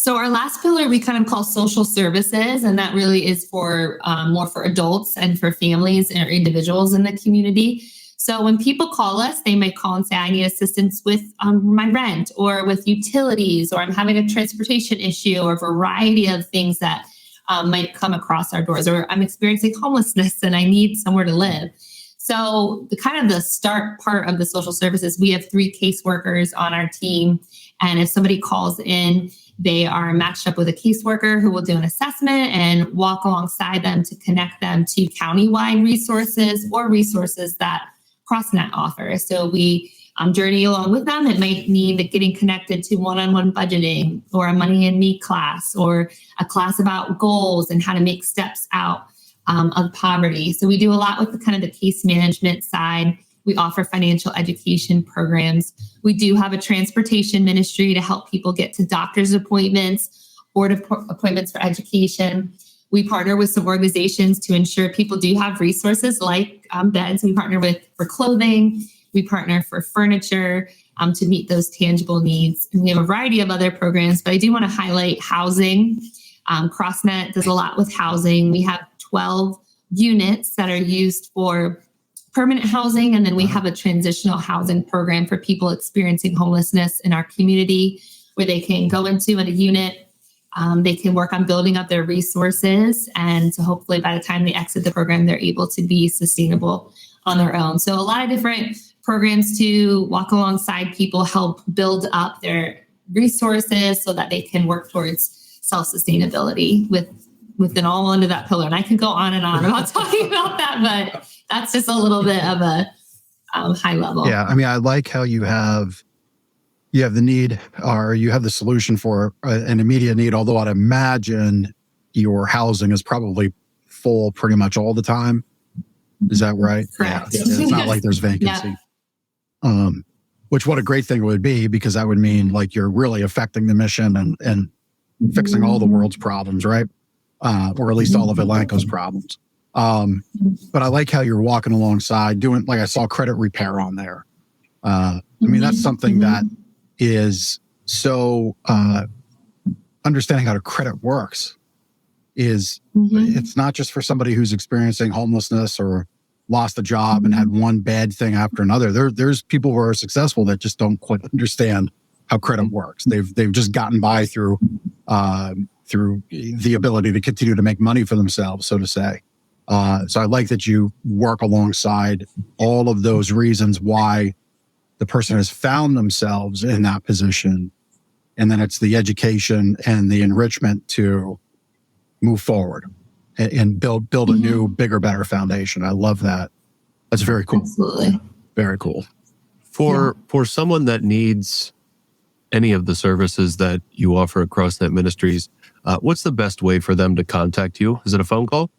So our last pillar we kind of call social services, and that really is for more for adults and for families or individuals in the community. So when people call us, they might call and say, I need assistance with my rent or with utilities, or I'm having a transportation issue, or a variety of things that might come across our doors, or I'm experiencing homelessness and I need somewhere to live. So the start part of the social services, we have 3 caseworkers on our team. And if somebody calls in, they are matched up with a caseworker who will do an assessment and walk alongside them to connect them to countywide resources or resources that CrossNet offers. So we journey along with them. It might mean that getting connected to one-on-one budgeting, or a money and me class, or a class about goals and how to make steps out of poverty. So we do a lot with the case management side. We offer financial education programs. We do have a transportation ministry to help people get to doctor's appointments, board appointments for education. We partner with some organizations to ensure people do have resources like beds. We partner for clothing. We partner for furniture to meet those tangible needs. And we have a variety of other programs, but I do want to highlight housing. CrossNet does a lot with housing. We have 12 units that are used for permanent housing. And then we have a transitional housing program for people experiencing homelessness in our community, where they can go into a unit. They can work on building up their resources. And so hopefully by the time they exit the program, they're able to be sustainable on their own. So a lot of different programs to walk alongside people, help build up their resources so that they can work towards self-sustainability within all under that pillar. And I could go on and on about talking about that, but that's just a little bit of a high level. Yeah. I mean, I like how you have the need, or you have the solution for an immediate need, although I'd imagine your housing is probably full pretty much all the time. Is that right? Correct. Yeah. It's not like there's vacancy. Yeah. Which, what a great thing it would be, because that would mean like you're really affecting the mission and fixing all the world's problems, right? Or at least all of ELANCO's problems. But I like how you're walking alongside doing, like I saw credit repair on there. I mean, that's something that is so, understanding how credit works is, it's not just for somebody who's experiencing homelessness or lost a job and had one bad thing after another. There's people who are successful that just don't quite understand how credit works. They've just gotten by through the ability to continue to make money for themselves, so to say. So I like that you work alongside all of those reasons why the person has found themselves in that position. And then it's the education and the enrichment to move forward and build a new, bigger, better foundation. I love that. That's very cool. Absolutely. Very cool. For someone that needs any of the services that you offer at CrossNet Ministries, what's the best way for them to contact you? Is it a phone call?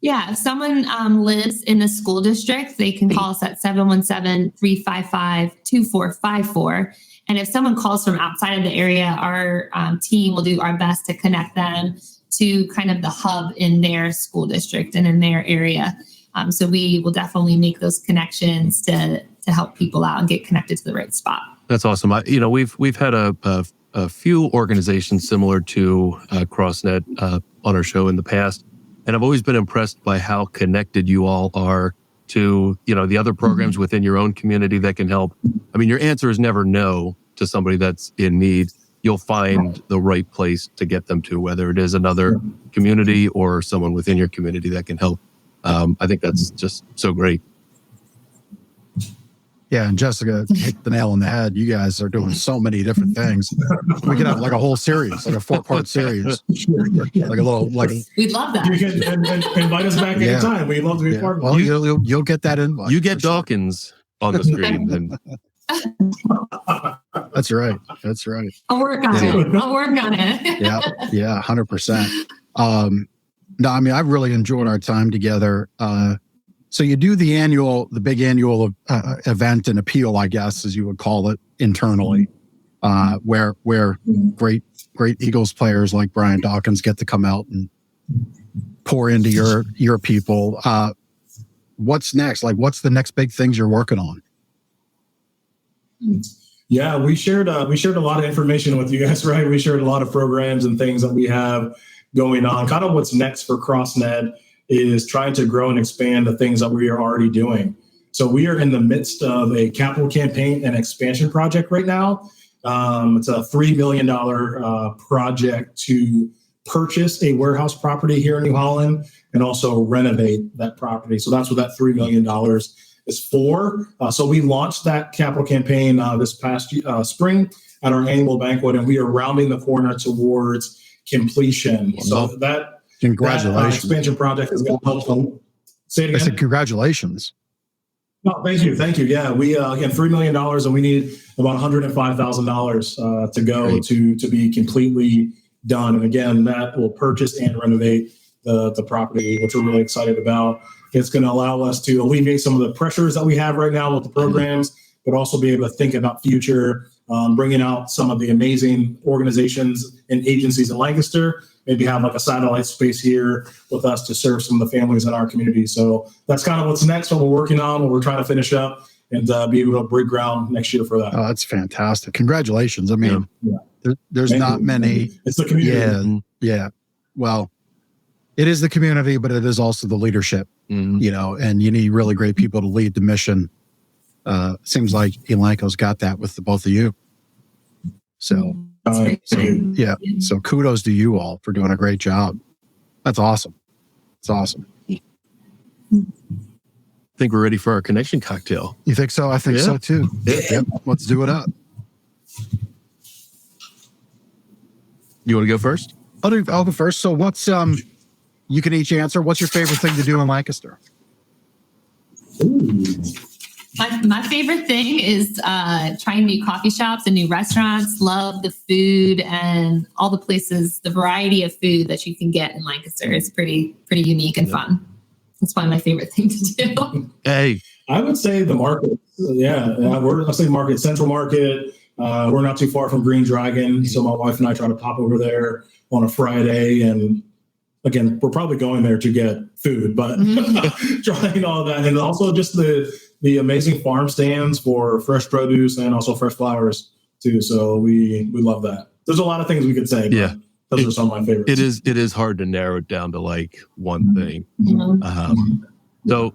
Yeah, if someone lives in the school district, they can call us at 717-355-2454. And if someone calls from outside of the area, our team will do our best to connect them to kind of the hub in their school district and in their area. So we will definitely make those connections to help people out and get connected to the right spot. That's awesome. We've had a few organizations similar to CrossNet on our show in the past. And I've always been impressed by how connected you all are to, the other programs within your own community that can help. I mean, your answer is never no to somebody that's in need. You'll find the right place to get them to, whether it is another community or someone within your community that can help. I think that's just so great. Yeah, and Jessica hit the nail on the head. You guys are doing so many different things. We could have like a whole series, like a 4-part series, like a little, like. We'd love that. You can invite us back anytime. We'd love to be part of it. Well, you'll get that invite. You get Dawkins on the screen. And That's right. That's right. I'll work on it. I'll work on it. Yeah, 100%. No, I mean, I've really enjoyed our time together. So you do the big annual event and appeal, I guess, as you would call it internally, where great Eagles players like Brian Dawkins get to come out and pour into your people. What's next? Like, what's the next big things you're working on? Yeah, we shared a lot of information with you guys, right? We shared a lot of programs and things that we have going on. Kind of what's next for CrossNet is trying to grow and expand the things that we are already doing. So we are in the midst of a capital campaign and expansion project right now. It's a $3 million project to purchase a warehouse property here in New Holland and also renovate that property. So that's what that $3 million is for. So we launched that capital campaign this past spring at our annual banquet, and we are rounding the corner towards completion. So that congratulations. That, expansion project is going to help them. Say it again. I said congratulations. No, thank you. Yeah, we again $3 million, and we need about $105,000 to go to be completely done. And again, that will purchase and renovate the property, which we're really excited about. It's going to allow us to alleviate some of the pressures that we have right now with the programs, but also be able to think about future, bringing out some of the amazing organizations and agencies in Lancaster. Maybe have like a satellite space here with us to serve some of the families in our community. So that's kind of what's next, what we're working on, what we're trying to finish up and be able to break ground next year for that. Oh, that's fantastic. Congratulations. I mean, there's not many. It's the community. Yeah. Well, it is the community, but it is also the leadership, and you need really great people to lead the mission. Seems like ELANCO's got that with the both of you. So, so kudos to you all for doing a great job. That's awesome. It's awesome. I think we're ready for our connection cocktail. You think so? I think so too. Yep. Let's do it up. You want to go first? I'll go first. So what's, you can each answer. What's your favorite thing to do in Lancaster? My favorite thing is trying new coffee shops and new restaurants. Love the food and all the places, the variety of food that you can get in Lancaster. It's pretty unique and fun. That's probably my favorite thing to do. Hey, I would say the market. I'll say market, Central Market. We're not too far from Green Dragon. So my wife and I try to pop over there on a Friday. And again, we're probably going there to get food, but trying all that. And also just the amazing farm stands for fresh produce and also fresh flowers too. So we love that. There's a lot of things we could say. Yeah. Those are some of my favorites. It is hard to narrow it down to like one thing. So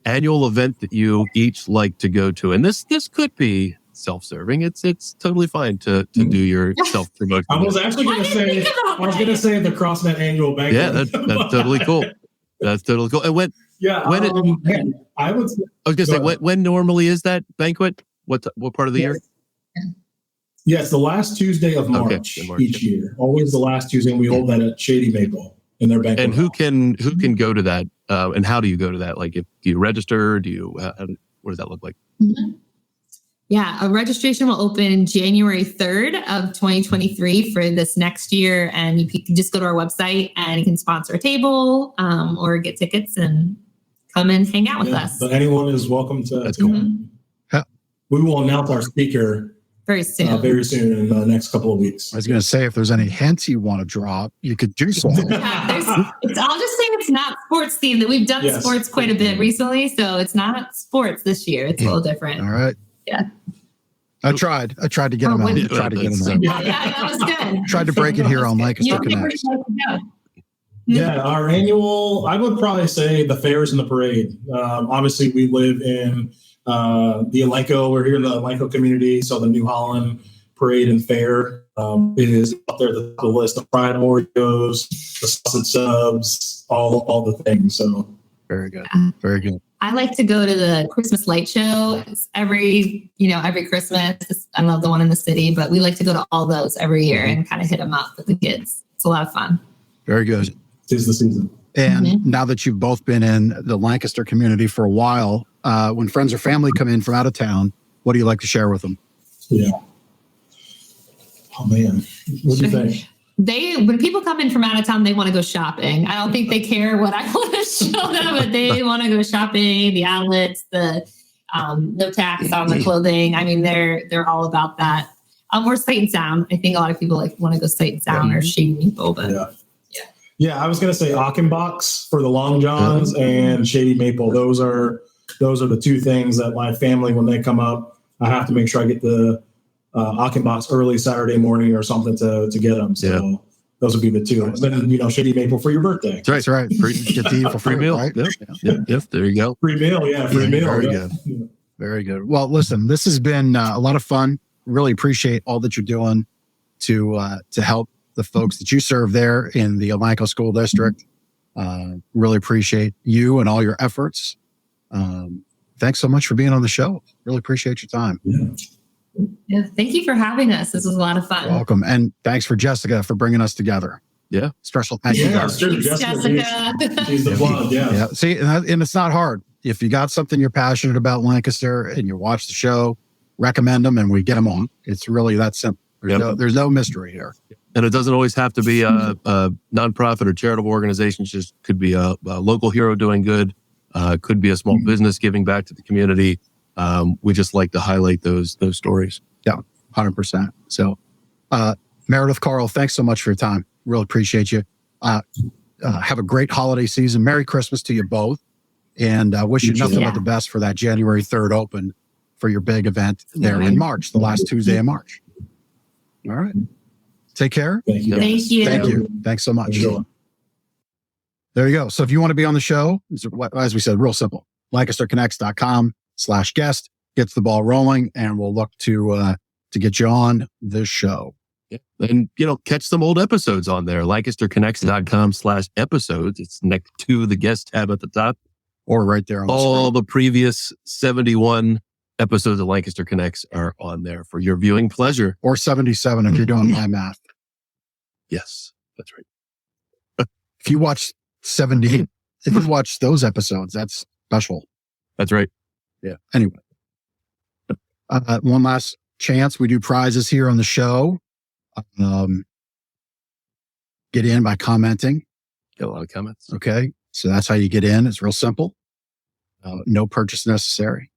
annual event that you each like to go to, and this could be self-serving. It's totally fine to do your self-promotion. I was actually going to say the CrossNet annual banquet. Yeah, that's totally cool. That's totally cool. And I was going to say when normally is that banquet? What part of the year? Yes, the last Tuesday of March each year. Always the last Tuesday, and we hold that at Shady Maple in their banquet. And who can go to that? And how do you go to that? Like, do you register? What does that look like? Yeah, a registration will open January 3rd of 2023 for this next year. And you can just go to our website and you can sponsor a table or get tickets and come and hang out with us. So anyone is welcome to. That's cool. We will announce our speaker very soon in the next couple of weeks. I was going to say, if there's any hints you want to drop, you could do so. I'll just say it's not sports themed. That we've done sports quite a bit recently, so it's not sports this year. It's a little different. All right. Yeah. I tried to get him on. Yeah, that was good. Tried to break it here on Lancaster Connect. Yeah, our annual, I would probably say the fairs and the parade. Obviously, we live in the ELANCO. We're here in the ELANCO community, so the New Holland Parade and Fair is up there at the top of the list. The fried Oreos, the sausage subs, all the things. So very good, very good. I like to go to the Christmas light show every Christmas. I love the one in the city, but we like to go to all those every year and kind of hit them up with the kids. It's a lot of fun. Very good. Tis the season. And now that you've both been in the Lancaster community for a while, when friends or family come in from out of town, what do you like to share with them? Yeah. Oh man, what do you think? When people come in from out of town, they want to go shopping. I don't think they care what I want to show them, but they want to go shopping, the outlets, the no tax on the clothing. I mean, they're all about that. Or Sight and Sound. I think a lot of people want to go Sight and Sound or Shady Maple, but yeah. I was going to say Achenbach's for the Long Johns and Shady Maple. Those are the two things that my family, when they come up, I have to make sure I get the Achenbach's early Saturday morning or something to get them. So those would be the two. And then, shady maple for your birthday. That's right. Get the for Free meal. right? Yep. There you go. Free meal. Yeah. Free meal. Very good. Very good. Well, listen, this has been a lot of fun. Really appreciate all that you're doing to help the folks that you serve there in the ELANCO School District. Really appreciate you and all your efforts. Thanks so much for being on the show. Really appreciate your time. Yeah, thank you for having us. This was a lot of fun. Welcome. And thanks for Jessica for bringing us together. Yeah. Special thank you. Yeah, sure. Jessica. She's the plug. Yeah. See, and it's not hard. If you got something you're passionate about, Lancaster, and you watch the show, recommend them and we get them on. It's really that simple. There's no mystery here. And it doesn't always have to be a nonprofit or charitable organization. It just could be a local hero doing good. Could be a small business giving back to the community. We just like to highlight those stories. Yeah, 100%. So, Meredith, Carl, thanks so much for your time. Really appreciate you. Have a great holiday season. Merry Christmas to you both. And wish you nothing but the best for that January 3rd open for your big event there in March, the last Tuesday of March. All right. Take care. Thank you. Thank you. Thank you. Thanks so much. There you go. So if you want to be on the show, as we said, real simple. LancasterConnects.com/guest gets the ball rolling, and we'll look to get you on this show. Yeah. And, catch some old episodes on there. LancasterConnects.com/episodes. It's next to the guest tab at the top. Or right there on all the previous 71 episodes of Lancaster Connects are on there for your viewing pleasure. Or 77 if you're doing my math. Yes, that's right. If you watch 70, if you watch those episodes, that's special. That's right. Yeah. Anyway, one last chance. We do prizes here on the show. Get in by commenting. Got a lot of comments. Okay. So that's how you get in. It's real simple. No purchase necessary.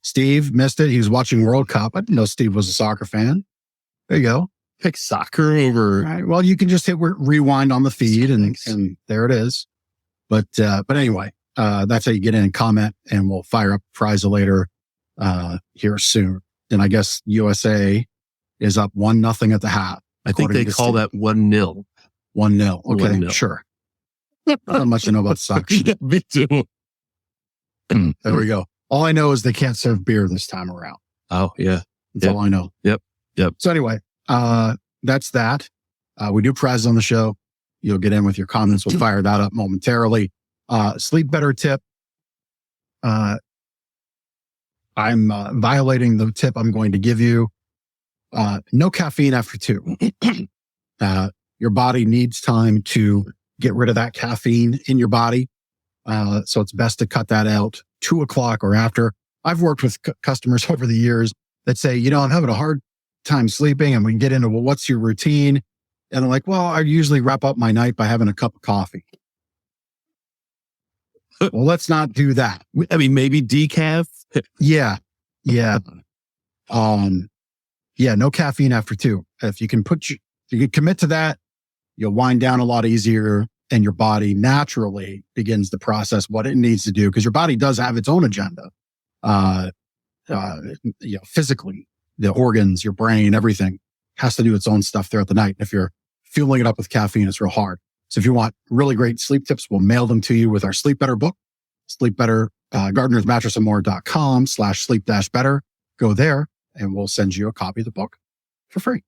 Steve missed it. He was watching World Cup. I didn't know Steve was a soccer fan. There you go. Pick soccer over. All right. Well, you can just hit rewind on the feed and there it is. But anyway, that's how you get in and comment, and we'll fire up prize later, here soon. And I guess USA is up 1-0 at the half. I think they call that 1-0. 1-0. Okay. 1-0. Sure. Not much to know about soccer. Me too. There we go. All I know is they can't serve beer this time around. Oh, yeah. That's all I know. Yep. So anyway, that's that. We do prizes on the show. You'll get in with your comments. We'll fire that up momentarily. Sleep better tip. I'm violating the tip I'm going to give you. No caffeine after 2. Your body needs time to get rid of that caffeine in your body. So it's best to cut that out 2 o'clock or after. I've worked with customers over the years that say, I'm having a hard time sleeping, and we can get into, well, what's your routine? And I'm like, well, I usually wrap up my night by having a cup of coffee. Well, let's not do that. I mean, maybe decaf. Yeah. No caffeine after 2. If you can commit to that, you'll wind down a lot easier, and your body naturally begins to process what it needs to do, because your body does have its own agenda. Physically, the organs, your brain, everything has to do its own stuff throughout the night. If you're fueling it up with caffeine, it's real hard. So if you want really great sleep tips, we'll mail them to you with our Sleep Better book. Sleep Better, gardenersmattressandmore.com/sleep-better. Go there and we'll send you a copy of the book for free.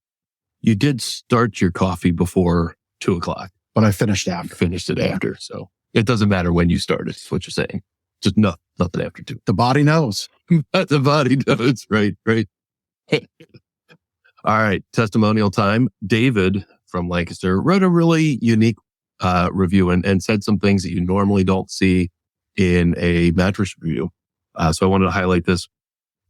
You did start your coffee before 2 o'clock. But I finished after. You finished it after. So it doesn't matter when you started, is what you're saying. Just nothing after 2. The body knows. The body knows. Right. All right. Testimonial time. David from Lancaster wrote a really unique review and said some things that you normally don't see in a mattress review. So I wanted to highlight this.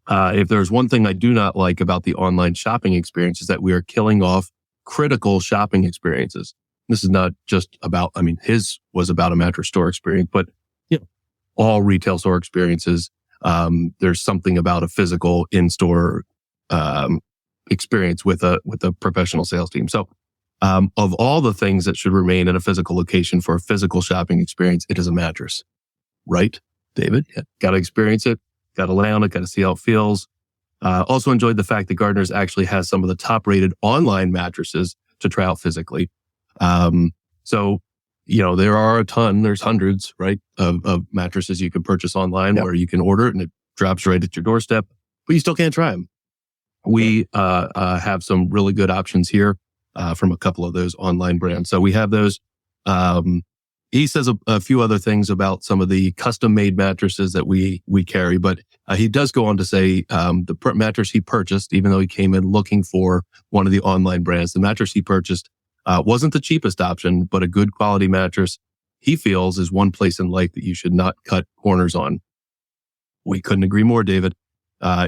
If there's one thing I do not like about the online shopping experience, is that we are killing off critical shopping experiences. This is not just about, his was about a mattress store experience, but all retail store experiences. There's something about a physical in-store experience with a professional sales team. So of all the things that should remain in a physical location for a physical shopping experience, it is a mattress. Right, David? Yeah. Got to experience it. Got to lay on it. Got to see how it feels. Also enjoyed the fact that Gardner's actually has some of the top rated online mattresses to try out physically. So, there are a ton, there's hundreds, right, of mattresses you can purchase online where you can order it and it drops right at your doorstep, but you still can't try them. We have some really good options here from a couple of those online brands. So we have those. He says a few other things about some of the custom-made mattresses that we carry, but he does go on to say the mattress he purchased, even though he came in looking for one of the online brands, the mattress he purchased wasn't the cheapest option, but a good quality mattress he feels is one place in life that you should not cut corners on. We couldn't agree more, David.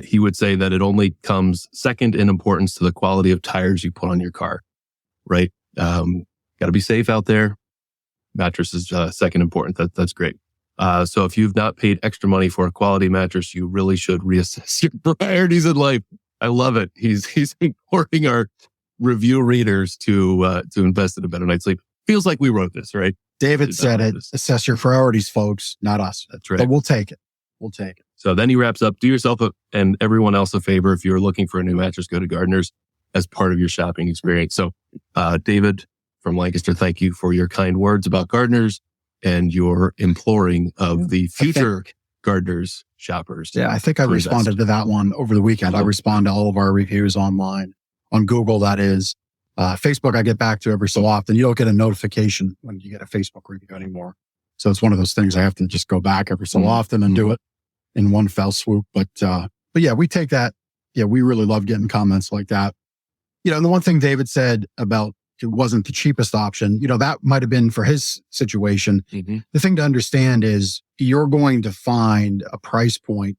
He would say that it only comes second in importance to the quality of tires you put on your car, right? Got to be safe out there. Mattress is second important. That's great. So if you've not paid extra money for a quality mattress, you really should reassess your priorities in life. I love it. He's encouraging our review readers to invest in a better night's sleep. Feels like we wrote this, right? David said it. Assess your priorities, folks, not us. That's right. But we'll take it. We'll take it. So then he wraps up, do yourself and everyone else a favor. If you're looking for a new mattress, go to Gardner's as part of your shopping experience. So, David from Lancaster, thank you for your kind words about Gardner's and your imploring of the future Gardner's shoppers. Yeah, I think I responded to that one over the weekend. I respond to all of our reviews online, on Google, that is. Facebook, I get back to every so often. You don't get a notification when you get a Facebook review anymore. So it's one of those things I have to just go back every so often and do it in one fell swoop. But yeah, we take that. Yeah, we really love getting comments like that. And the one thing David said about it wasn't the cheapest option, that might have been for his situation. Mm-hmm. The thing to understand is you're going to find a price point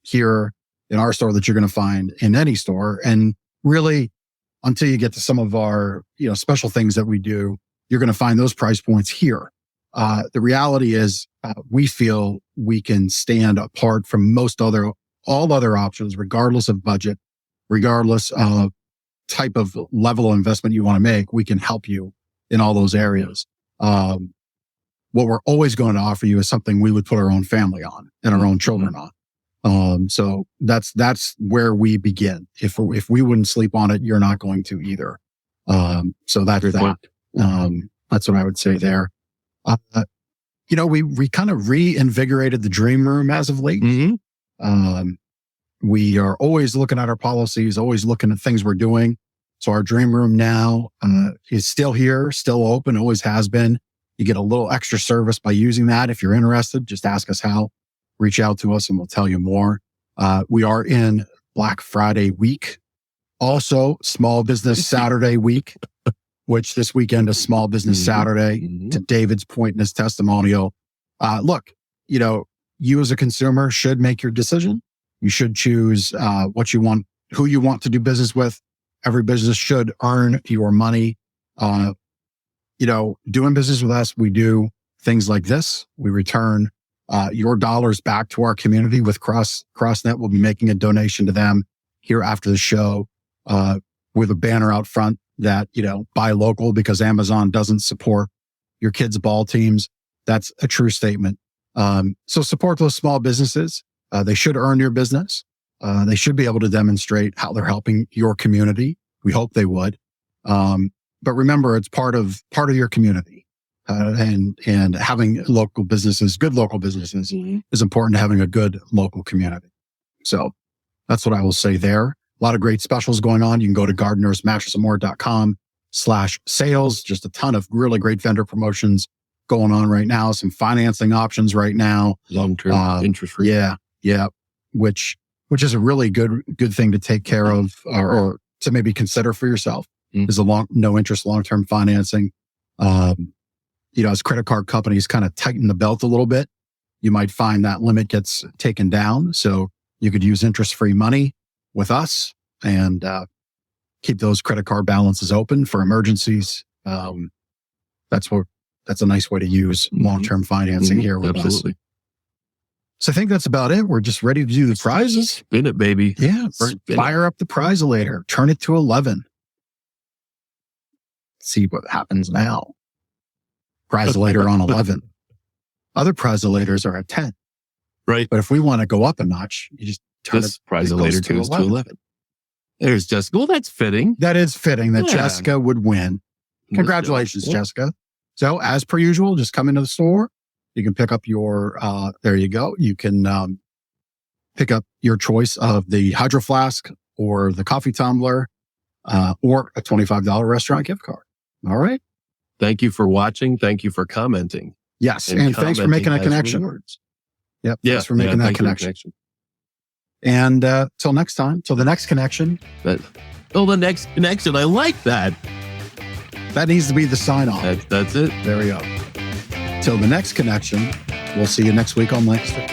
here in our store that you're going to find in any store. And really, until you get to some of our, special things that we do, you're going to find those price points here. The reality is, we feel we can stand apart from all other options, regardless of budget, regardless of type of level of investment you want to make. We can help you in all those areas. What we're always going to offer you is something we would put our own family on and our own children on. So that's where we begin. If we wouldn't sleep on it, you're not going to either. So that's that. That's what I would say there. We kind of reinvigorated the dream room as of late. Mm-hmm. We are always looking at our policies, always looking at things we're doing. So our dream room now is still here, still open, always has been. You get a little extra service by using that. If you're interested, just ask us how. Reach out to us and we'll tell you more. We are in Black Friday week. Also, Small Business Saturday week, which this weekend is Small Business Saturday. Mm-hmm. To David's point in his testimonial. Look, you as a consumer should make your decision. You should choose what you want, who you want to do business with. Every business should earn your money. Doing business with us, we do things like this. We return your dollars back to our community with CrossNet. We'll be making a donation to them here after the show with a banner out front that, buy local because Amazon doesn't support your kids' ball teams. That's a true statement. So support those small businesses. They should earn your business. They should be able to demonstrate how they're helping your community. We hope they would. But remember, it's part of your community. And having local businesses, good local businesses, is important to having a good local community. So that's what I will say there. A lot of great specials going on. You can go to gardenersmattressandmore.com/sales. Just a ton of really great vendor promotions going on right now. Some financing options right now. Long-term interest free. Yeah. Which is a really good thing to take care of or to maybe consider for yourself is no interest long-term financing. As credit card companies kind of tighten the belt a little bit, you might find that limit gets taken down. So you could use interest-free money with us and keep those credit card balances open for emergencies. That's a nice way to use long-term financing here with us. So I think that's about it. We're just ready to do the prizes. Spin it, baby. Yeah. Fire up the prize-a-lator. Turn it to 11. See what happens now. Prize-a-lator on 11. Other prize-a-lators are at 10. Right. But if we want to go up a notch, you just turn This it. prize it later goes goes to 11. There's Jessica. Well, that's fitting. That is fitting that Yeah. Jessica would win. Congratulations, Yeah. Jessica. So as per usual, just come into the store. You can pick up your, there you go. You can pick up your choice of the Hydro Flask or the coffee tumbler or a $25 restaurant gift card. All right. Thank you for watching. Thank you for commenting. Yes. And thanks for making a commenting has connection. rewards. Yep. Thanks for making that thank you for connection. And till next time, till the next connection. The next connection. I like that. That needs to be the sign off. That's it. There we go. Till the next connection. We'll see you next week on Lancaster.